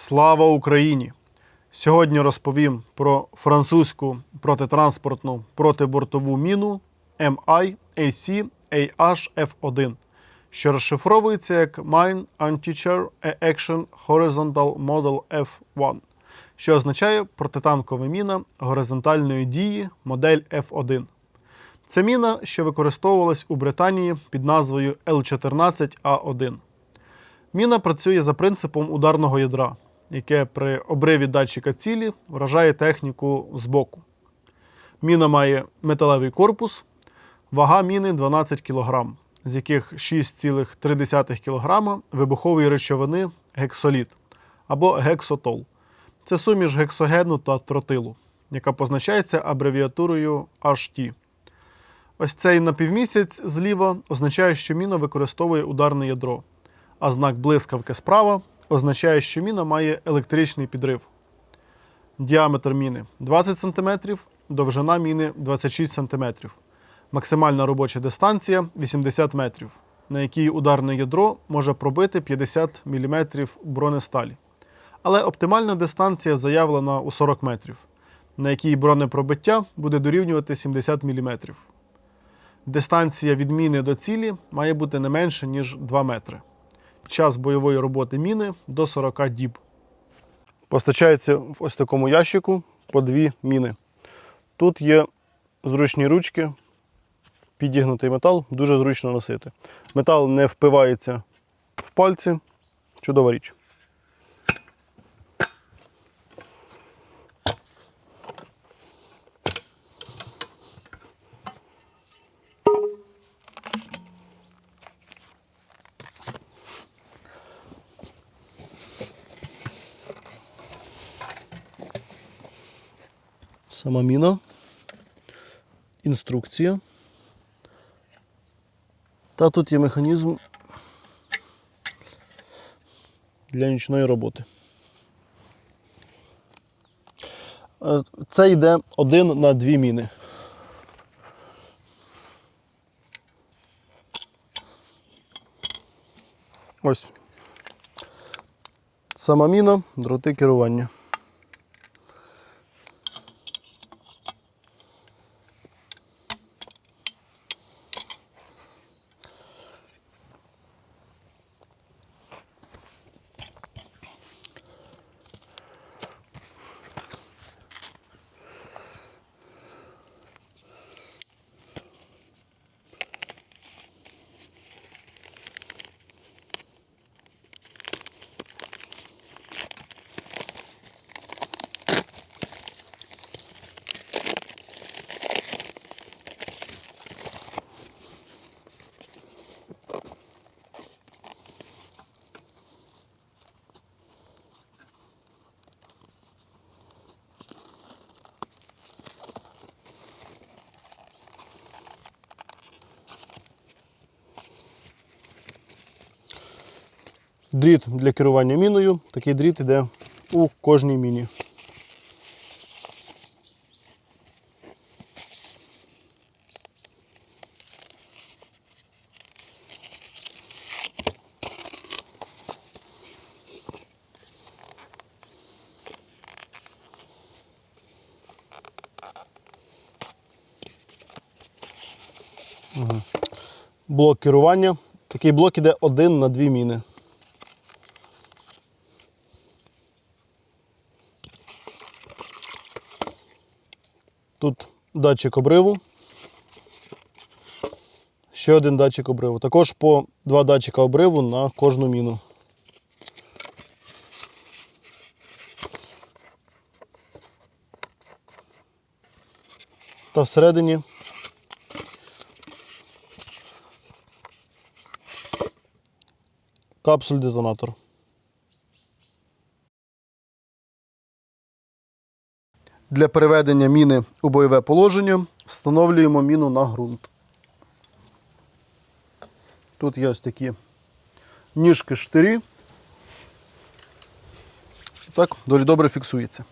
Слава Україні! Сьогодні розповім про французьку протитранспортну протибортову міну MI ACAH-F1, що розшифровується як Mine Anti-Air Action Horizontal Model F1, що означає протитанкова міна горизонтальної дії модель F1. Це міна, що використовувалась у Британії під назвою L14A1. Міна працює за принципом ударного ядра, яке при обриві датчика цілі вражає техніку збоку. Міна має металевий корпус, вага міни 12 кг, з яких 6,3 кг вибухової речовини гексоліт або гексотол. Це суміш гексогену та тротилу, яка позначається абревіатурою HT. Ось цей напівмісяць зліва означає, що міна використовує ударне ядро, а знак блискавки справа означає, що міна має електричний підрив. Діаметр міни 20 см, довжина міни 26 см. Максимальна робоча дистанція 80 метрів, на якій ударне ядро може пробити 50 мм бронесталі. Але оптимальна дистанція заявлена у 40 метрів, на якій бронепробиття буде дорівнювати 70 мм. Дистанція від міни до цілі має бути не менше, ніж 2 метри. Час бойової роботи міни до 40 діб. Постачається в ось такому ящику по 2 міни. Тут є зручні ручки, підігнутий метал, дуже зручно носити. Метал не впивається в пальці, чудова річ. Сама міна, інструкція. Та тут є механізм для нічної роботи. Це йде 1 на 2 міни. Ось. Сама міна, дроти керування. Дріт для керування міною. Такий дріт йде у кожній міні. Блок керування. Такий блок йде 1 на 2 міни. Тут датчик обриву, ще один датчик обриву. Також по 2 датчика обриву на кожну міну. Та всередині капсуль-детонатор. Для переведення міни у бойове положення встановлюємо міну на ґрунт. Тут є ось такі ніжки-штирі. Так, доволі добре фіксується.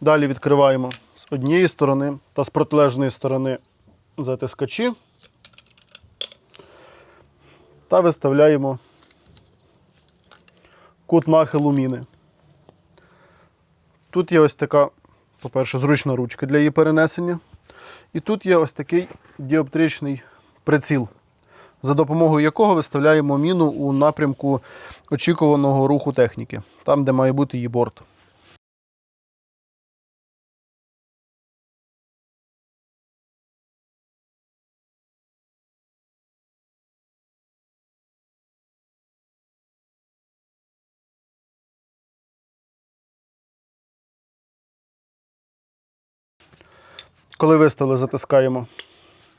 Далі відкриваємо з однієї сторони та з протилежної сторони затискачі та виставляємо кут нахилу міни. Тут є ось така, по-перше, зручна ручка для її перенесення. І тут є ось такий діоптричний приціл, за допомогою якого виставляємо міну у напрямку очікуваного руху техніки, там, де має бути її борт. Коли виставили, затискаємо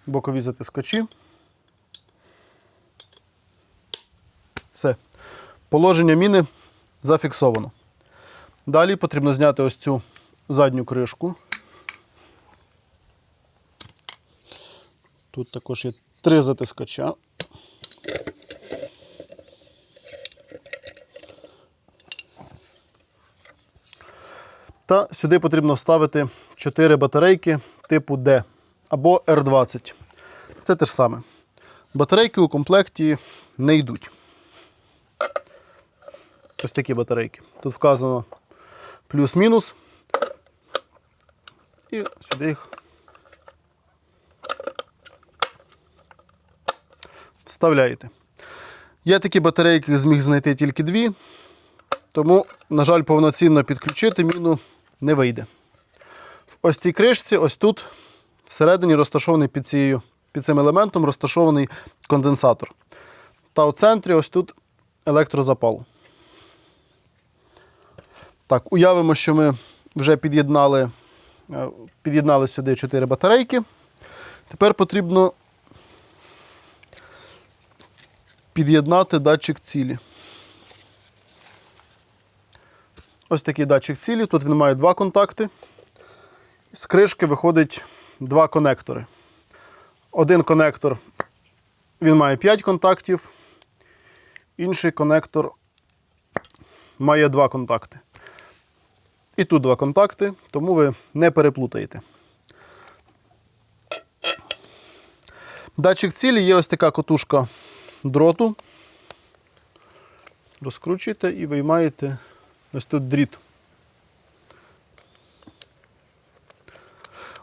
бокові затискачі. Все. Положення міни зафіксовано. Далі потрібно зняти ось цю задню кришку. Тут також є 3 затискача. Та сюди потрібно вставити 4 батарейки типу D або R20. Це те ж саме. Батарейки у комплекті не йдуть. Ось такі батарейки. Тут вказано плюс-мінус. І сюди їх вставляєте. Я такі батарейки зміг знайти тільки 2, тому, на жаль, повноцінно підключити міну не вийде. В ось цій кришці, ось тут, всередині розташований під цим елементом розташований конденсатор. Та у центрі ось тут електрозапал. Так, уявимо, що ми вже під'єднали сюди 4 батарейки. Тепер потрібно під'єднати датчик цілі. Ось такий датчик цілі. Тут він має 2 контакти. З кришки виходить 2 конектори. Один конектор, він має 5 контактів. Інший конектор має 2 контакти. І тут 2 контакти, тому ви не переплутаєте. Датчик цілі є ось така котушка дроту. Розкручуєте і виймаєте ось тут дріт.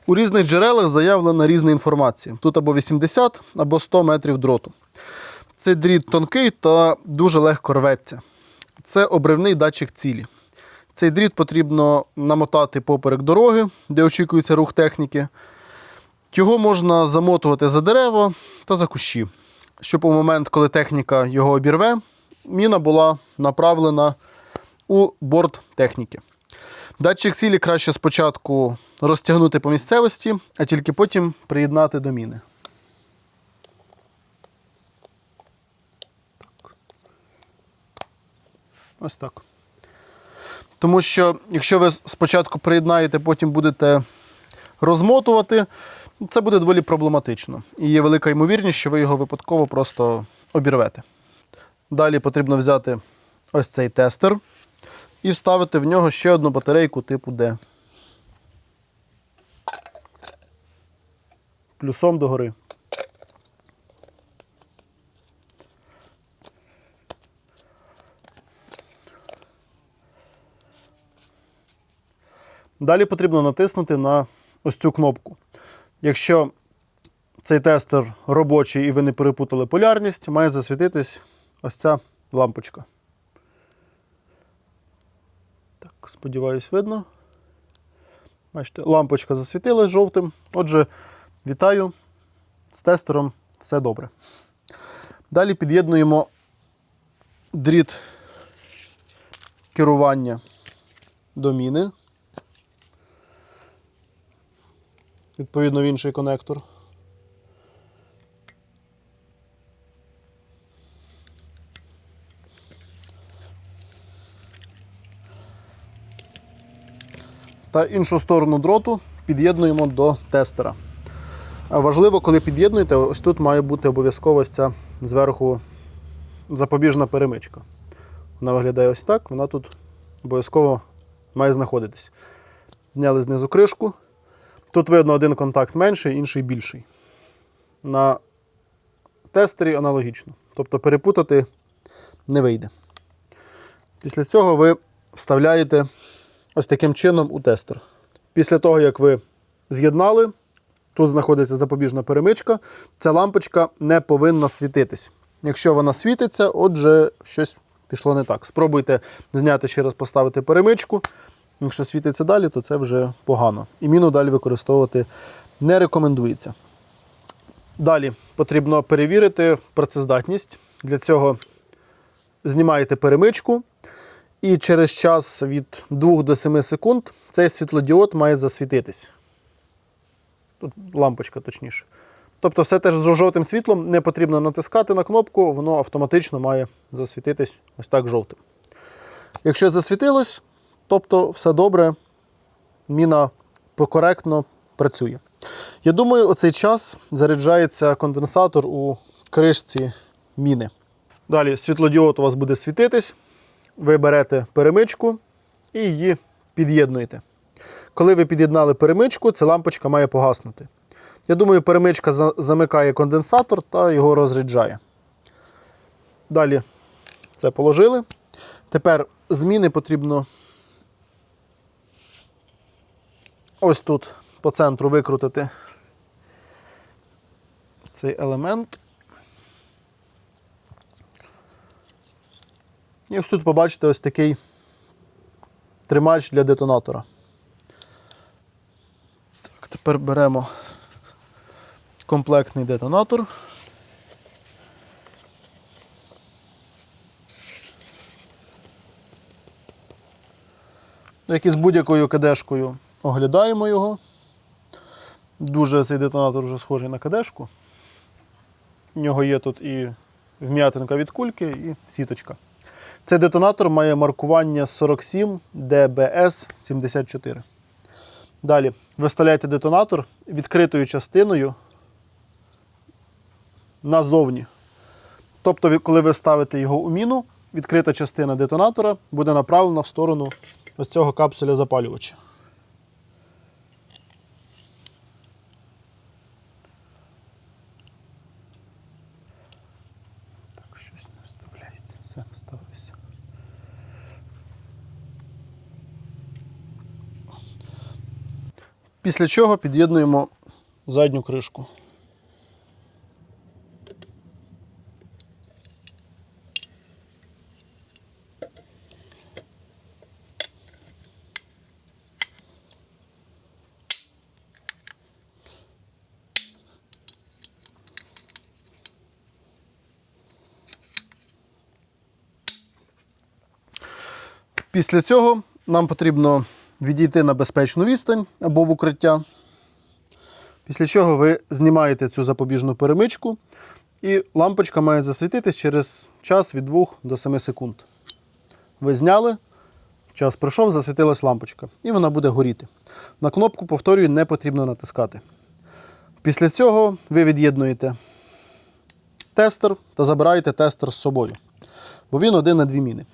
У різних джерелах заявлена різна інформація. Тут або 80, або 100 метрів дроту. Цей дріт тонкий та дуже легко рветься. Це обривний датчик цілі. Цей дріт потрібно намотати поперек дороги, де очікується рух техніки. Його можна замотувати за дерева та за кущі, щоб у момент, коли техніка його обірве, міна була направлена у борт техніки. Датчик цілі краще спочатку розтягнути по місцевості, а тільки потім приєднати до міни. Ось так. Тому що, якщо ви спочатку приєднаєте, потім будете розмотувати, це буде доволі проблематично. І є велика ймовірність, що ви його випадково просто обірвете. Далі потрібно взяти ось цей тестер і вставити в нього ще одну батарейку типу D. Плюсом догори. Далі потрібно натиснути на ось цю кнопку. Якщо цей тестер робочий і ви не перепутали полярність, має засвітитись ось ця лампочка. Так, сподіваюсь, видно. Бачите, лампочка засвітилась жовтим. Отже, вітаю, з тестером все добре. Далі під'єднуємо дріт керування до міни. Відповідно, в інший конектор. Та іншу сторону дроту під'єднуємо до тестера. Важливо, коли під'єднуєте, ось тут має бути обов'язково ось ця зверху запобіжна перемичка. Вона виглядає ось так, вона тут обов'язково має знаходитись. Зняли знизу кришку. Тут видно, один контакт менший, інший більший. На тестері аналогічно. Тобто перепутати не вийде. Після цього ви вставляєте ось таким чином у тестер. Після того, як ви з'єднали, тут знаходиться запобіжна перемичка, ця лампочка не повинна світитись. Якщо вона світиться, отже, щось пішло не так. Спробуйте зняти, ще раз поставити перемичку. Якщо світиться далі, то це вже погано. І міну далі використовувати не рекомендується. Далі потрібно перевірити працездатність. Для цього знімаєте перемичку і через час від 2 до 7 секунд цей світлодіод має засвітитись. Тут лампочка точніше. Тобто все теж з жовтим світлом, не потрібно натискати на кнопку, воно автоматично має засвітитись ось так жовтим. Якщо засвітилось, тобто все добре, міна коректно працює. Я думаю, у цей час заряджається конденсатор у кришці міни. Далі світлодіод у вас буде світитись, ви берете перемичку і її під'єднуєте. Коли ви під'єднали перемичку, ця лампочка має погаснути. Я думаю, перемичка замикає конденсатор та його розряджає. Далі це положили. Тепер з міни потрібно ось тут по центру викрутити цей елемент. І ось тут побачите ось такий тримач для детонатора. Так, тепер беремо комплектний детонатор. Як і з будь-якою кадешкою оглядаємо його. Дуже цей детонатор вже схожий на кадешку. У нього є тут і вм'ятинка від кульки, і сіточка. Цей детонатор має маркування 47 DBS 74. Далі ви вставляєте детонатор відкритою частиною назовні. Тобто, коли ви ставите його у міну, відкрита частина детонатора буде направлена в сторону ось цього капсуля запалювача. Так, щось не вставляється. Все, вставився. Після чого під'єднуємо задню кришку. Після цього нам потрібно відійти на безпечну відстань або в укриття. Після чого ви знімаєте цю запобіжну перемичку і лампочка має засвітитись через час від 2 до 7 секунд. Ви зняли, час пройшов, засвітилась лампочка і вона буде горіти. На кнопку, повторюю, не потрібно натискати. Після цього ви від'єднуєте тестер та забираєте тестер з собою, бо він один на 2 міни.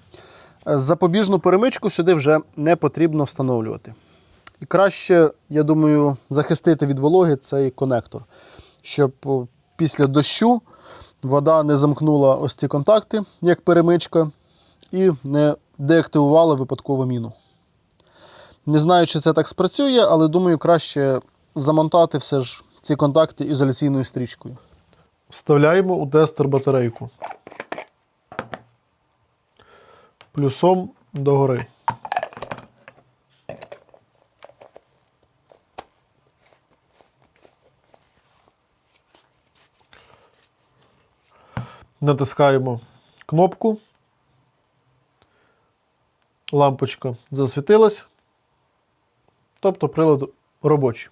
Запобіжну перемичку сюди вже не потрібно встановлювати. І краще, я думаю, захистити від вологи цей конектор, щоб після дощу вода не замкнула ось ці контакти, як перемичка, і не деактивувала випадково міну. Не знаю, чи це так спрацює, але думаю, краще замотати все ж ці контакти ізоляційною стрічкою. Вставляємо у тестер батарейку. Плюсом догори. Натискаємо кнопку. Лампочка засвітилась. Тобто прилад робочий.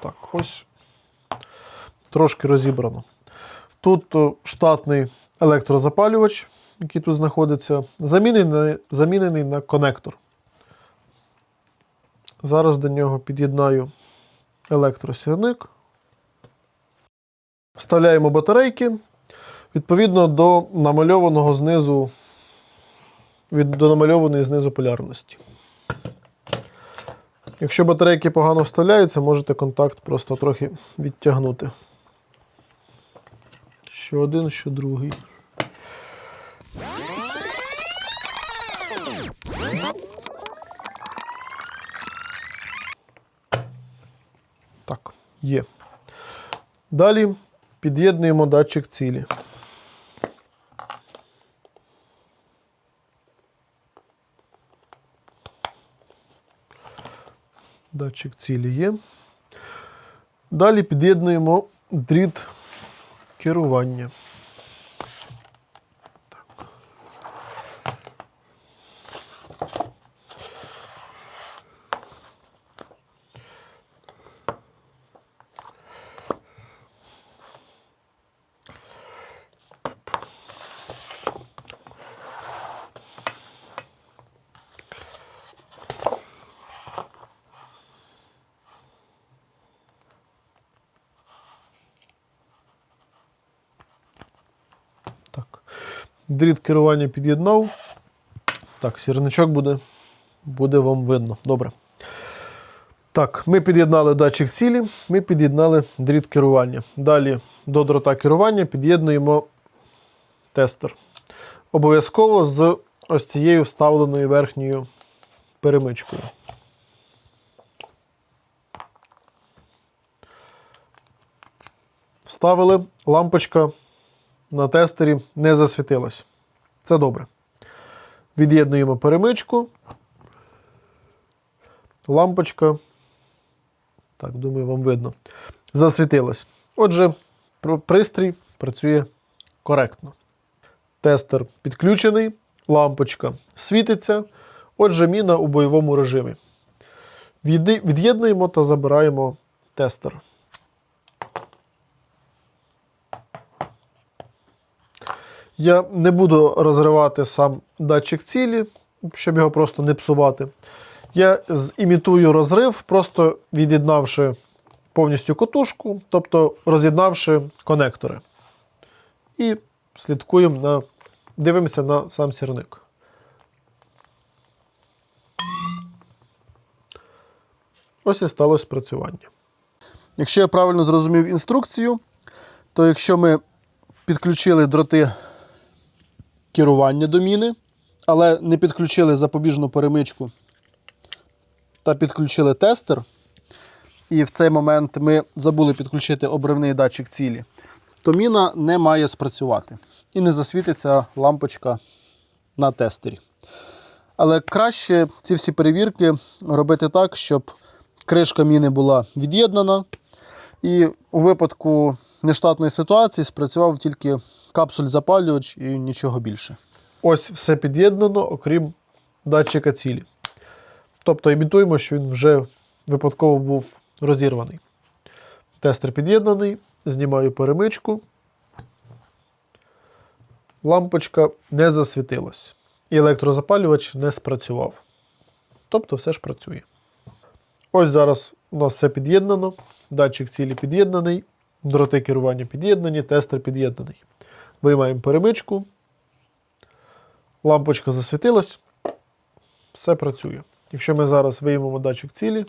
Так, ось трошки розібрано. Тут штатний електрозапалювач, який тут знаходиться, замінений на конектор. Зараз до нього під'єднаю електросірник. Вставляємо батарейки відповідно до намальованого знизу, до намальованої знизу полярності. Якщо батарейки погано вставляються, можете контакт просто трохи відтягнути. Що один, що другий. Є. Далі під'єднуємо датчик цілі. Датчик цілі є. Далі під'єднуємо дріт керування. Так. Дріт керування під'єднав. Так, сірничок буде вам видно. Добре. Так, ми під'єднали датчик цілі, ми під'єднали дріт керування. Далі до дрота керування під'єднуємо тестер. Обов'язково з ось цією вставленою верхньою перемичкою. Вставили, лампочка на тестері не засвітилась. Це добре. Від'єднуємо перемичку. Лампочка, так, думаю, вам видно, засвітилась. Отже, пристрій працює коректно. Тестер підключений, лампочка світиться. Отже, міна у бойовому режимі. Від'єднуємо та забираємо тестер. Я не буду розривати сам датчик цілі, щоб його просто не псувати. Я імітую розрив, просто від'єднавши повністю котушку, тобто роз'єднавши конектори. І дивимося на сам сірник. Ось і сталося спрацювання. Якщо я правильно зрозумів інструкцію, то якщо ми підключили дроти керування до міни, але не підключили запобіжну перемичку та підключили тестер, і в цей момент ми забули підключити обривний датчик цілі, то міна не має спрацювати і не засвітиться лампочка на тестері. Але краще ці всі перевірки робити так, щоб кришка міни була від'єднана і у випадку нештатної ситуації спрацював тільки капсуль-запалювач і нічого більше. Ось все під'єднано, окрім датчика цілі. Тобто імітуємо, що він вже випадково був розірваний. Тестер під'єднаний, знімаю перемичку. Лампочка не засвітилась. І електрозапалювач не спрацював. Тобто все ж працює. Ось зараз у нас все під'єднано. Датчик цілі під'єднаний, дроти керування під'єднані, тестер під'єднаний. Виймаємо перемичку. Лампочка засвітилась. Все працює. Якщо ми зараз виймемо датчик цілі,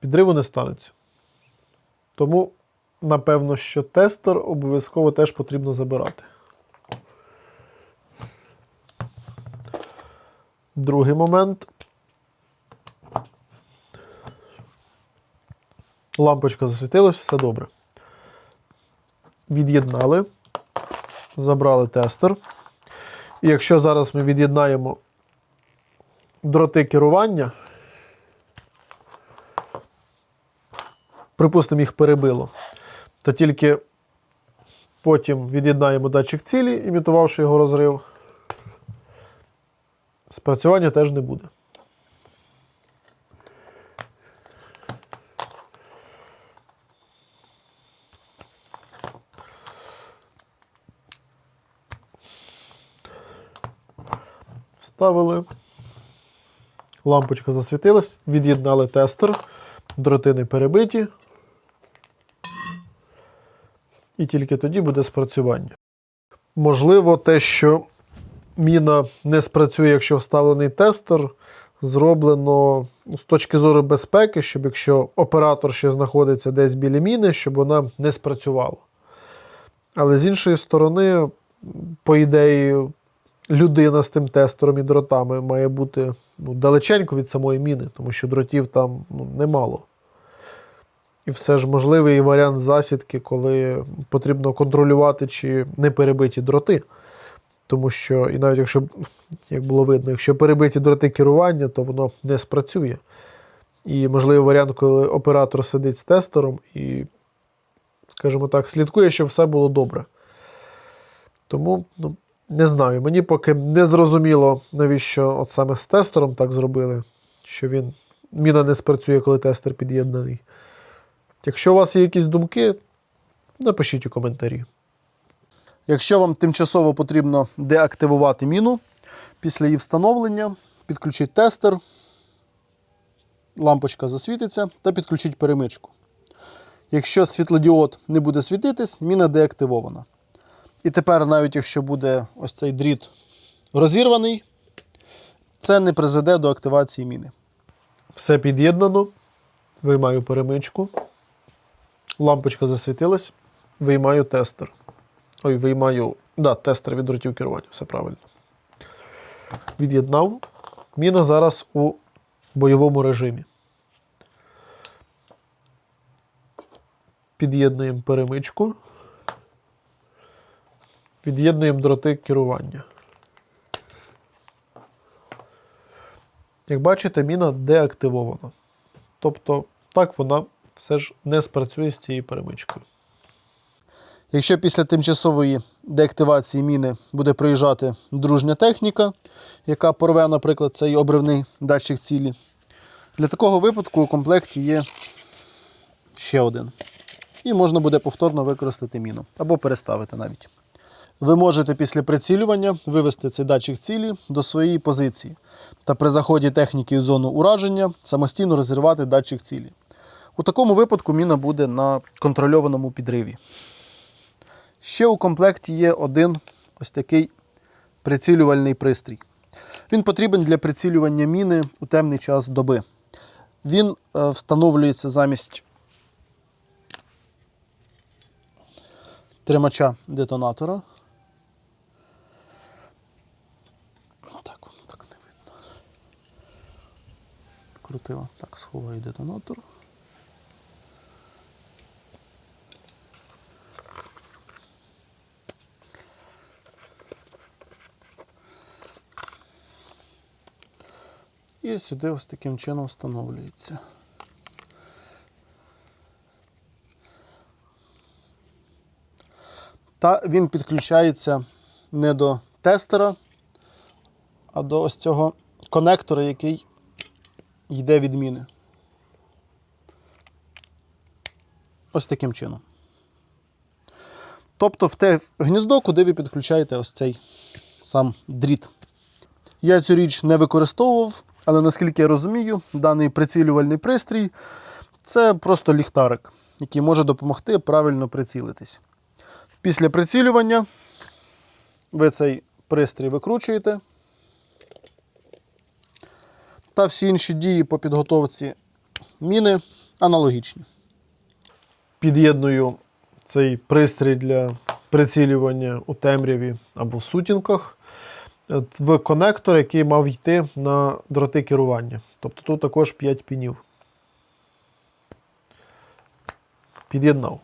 підриву не станеться. Тому, напевно, що тестер обов'язково теж потрібно забирати. Другий момент. Лампочка засвітилась, все добре. Від'єднали, забрали тестер. І якщо зараз ми від'єднаємо дроти керування, припустимо, їх перебило, то тільки потім від'єднаємо датчик цілі, імітувавши його розрив, спрацювання теж не буде. Вставили, лампочка засвітилась, від'єднали тестер, дроти не перебиті, і тільки тоді буде спрацювання. Можливо, те, що міна не спрацює, якщо вставлений тестер, зроблено з точки зору безпеки, щоб якщо оператор ще знаходиться десь біля міни, щоб вона не спрацювала. Але з іншої сторони, по ідеї, людина з тим тестером і дротами має бути далеченько від самої міни, тому що дротів там немало. І все ж можливий варіант засідки, коли потрібно контролювати, чи не перебиті дроти. Тому що, і навіть якщо, як було видно, якщо перебиті дроти керування, то воно не спрацює. І можливий варіант, коли оператор сидить з тестером і, скажімо так, слідкує, щоб все було добре. Тому, не знаю, мені поки не зрозуміло, навіщо от саме з тестером так зробили, що міна не спрацює, коли тестер під'єднаний. Якщо у вас є якісь думки, напишіть у коментарі. Якщо вам тимчасово потрібно деактивувати міну, після її встановлення підключіть тестер, лампочка засвітиться та підключіть перемичку. Якщо світлодіод не буде світитись, міна деактивована. І тепер, навіть якщо буде ось цей дріт розірваний, це не призведе до активації міни. Все під'єднано, виймаю перемичку, лампочка засвітилась, виймаю тестер. Тестер від дротів керування, все правильно. Від'єднав. Міна зараз у бойовому режимі. Під'єднуємо перемичку. Від'єднуємо дроти керування. Як бачите, міна деактивована. Тобто, так вона все ж не спрацює з цією перемичкою. Якщо після тимчасової деактивації міни буде приїжджати дружня техніка, яка порве, наприклад, цей обривний датчик цілі, для такого випадку у комплекті є ще один. І можна буде повторно використати міну, або переставити навіть. Ви можете після прицілювання вивести цей датчик цілі до своєї позиції та при заході техніки в зону ураження самостійно розірвати датчик цілі. У такому випадку міна буде на контрольованому підриві. Ще у комплекті є один ось такий прицілювальний пристрій. Він потрібен для прицілювання міни у темний час доби. Він встановлюється замість тримача детонатора. Так не видно. Крутила. Так, сховаю детонатор. І сюди ось таким чином встановлюється. Та він підключається не до тестера, а до ось цього конектора, який йде від міни. Ось таким чином. Тобто в те гніздо, куди ви підключаєте ось цей сам дріт. Я цю річ не використовував, але наскільки я розумію, даний прицілювальний пристрій – це просто ліхтарик, який може допомогти правильно прицілитись. Після прицілювання ви цей пристрій викручуєте, та всі інші дії по підготовці міни аналогічні. Під'єдную цей пристрій для прицілювання у темряві або в сутінках в конектор, який мав йти на дроти керування. Тобто тут також 5 пінів. Під'єднав.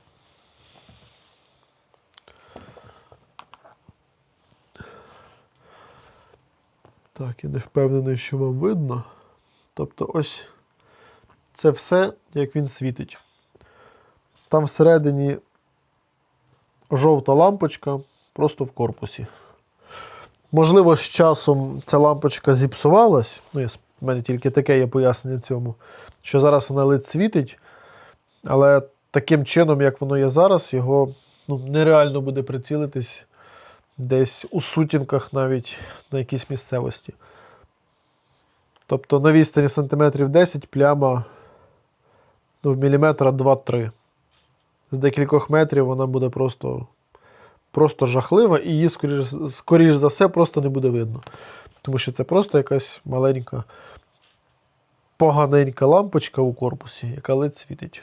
Так, я не впевнений, що вам видно. Тобто ось це все, як він світить. Там всередині жовта лампочка просто в корпусі. Можливо, з часом ця лампочка зіпсувалась, в мене тільки таке є пояснення цьому, що зараз вона ледь світить, але таким чином, як воно є зараз, його нереально буде прицілитись десь у сутінках навіть на якійсь місцевості. Тобто на відстані сантиметрів 10 пляма в міліметра 2-3. З декількох метрів вона буде просто жахлива, і її, скоріш за все, просто не буде видно. Тому що це просто якась маленька, поганенька лампочка у корпусі, яка ледь світить.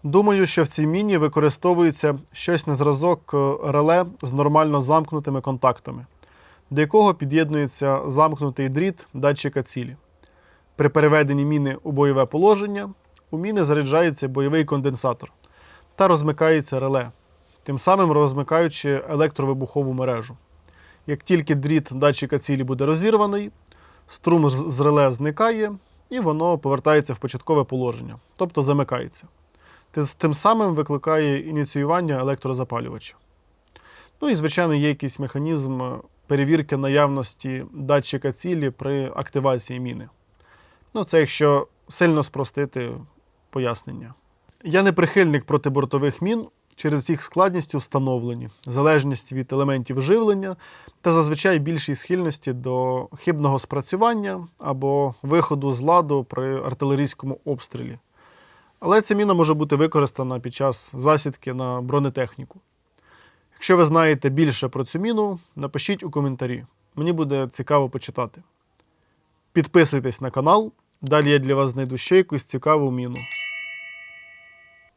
Думаю, що в цій міні використовується щось на зразок реле з нормально замкнутими контактами, до якого під'єднується замкнутий дріт датчика цілі. При переведенні міни у бойове положення у міни заряджається бойовий конденсатор та розмикається реле, тим самим розмикаючи електровибухову мережу. Як тільки дріт датчика цілі буде розірваний, струм з реле зникає і воно повертається в початкове положення, тобто замикається. Тим самим викликає ініціювання електрозапалювача. Ну і, звичайно, є якийсь механізм перевірки наявності датчика цілі при активації міни. Ну, це якщо сильно спростити пояснення. Я не прихильник протибортових мін через їх складність у встановленні, залежність від елементів живлення та зазвичай більшій схильності до хибного спрацювання або виходу з ладу при артилерійському обстрілі. Але ця міна може бути використана під час засідки на бронетехніку. Якщо ви знаєте більше про цю міну, напишіть у коментарі. Мені буде цікаво почитати. Підписуйтесь на канал, далі я для вас знайду ще якусь цікаву міну.